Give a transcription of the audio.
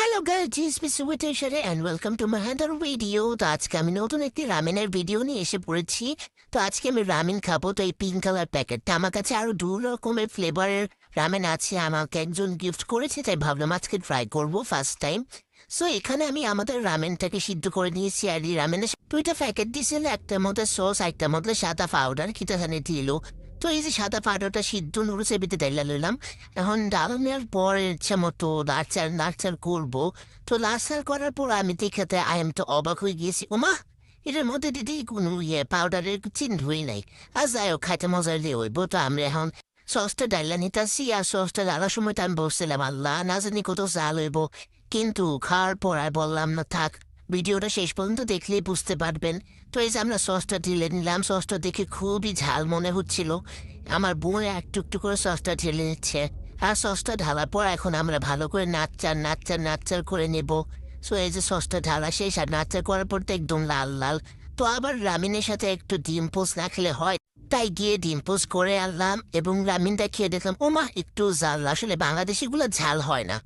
Hello guys, this is সুইটেশারে and welcome to my another video. তো আজকে আমি নতুন একটি রামেনের ভিডিও নিয়ে এসে পড়েছি। তো আজকে আমি রামেন খাবো। তো এই পিঙ্ক কালার প্যাকেটটা আমার কাছে আরো দু রকমের ফ্লেভারের রামেন আছে, আমাকে একজন গিফট করেছে, তাই ভাবলাম আজকে ট্রাই করবো ফার্স্ট টাইম। সো এখানে আমি আমাদের রামেনটাকে সিদ্ধ করে নিয়েছি। আর এই রামেনের দুইটা প্যাকেট দিয়েছিল, একটার মধ্যে সস, একটার মধ্যে সাদা পাউডার কিটাখানে দিল। তো এই যে সাদা পাউডারটা সিদ্ধ নুডলসের ভিতরে ডাইলা লইলাম। এখন ডালানোর পর ইচ্ছা মতো নাড়চাড় করবো। তো নাড়চাড় করার পর আমি দেখাতে আই এম তো অবাক হয়ে গিয়েছি, ওমা এটার মধ্যে দিদি কোনো পাউডারের চিহ্নই নাই। আর যাই হোক, খাইতে মজা দিয়ে হইব। তো আমরা এখন সসটা ডাইলা নিতেছি। আর সসটা ডালার সময় তো আমি বলছিলাম আল্লাহ না জানি কত জাল হইব, কিন্তু খাওয়ার পর আর বললাম না, থাক, ভিডিওটা শেষ পর্যন্ত দেখলেই বুঝতে পারবেন। তো এই যে আমরা সসটা ঢেলে নিলাম। সসটা দেখে খুবই ঝাল মনে হচ্ছিল। আমার বোন একটু একটু করে সসটা ঢেলে নিচ্ছে। আর সসটা ঢালার পর এখন আমরা ভালো করে নাড়চাড় করে নেব। সো এই যে সসটা ঢালা শেষ, আর নাড়চাড় করার পর তো একদম লাল লাল। তো আবার রামিনের সাথে একটু ডিম পোস্ট না খেলে হয়, তাই গিয়ে ডিম পোস্ট করে আনলাম এবং রামিনটা খেয়ে দেখলাম ওমা একটু ঝাল। আসলে বাংলাদেশিগুলো ঝাল হয় না।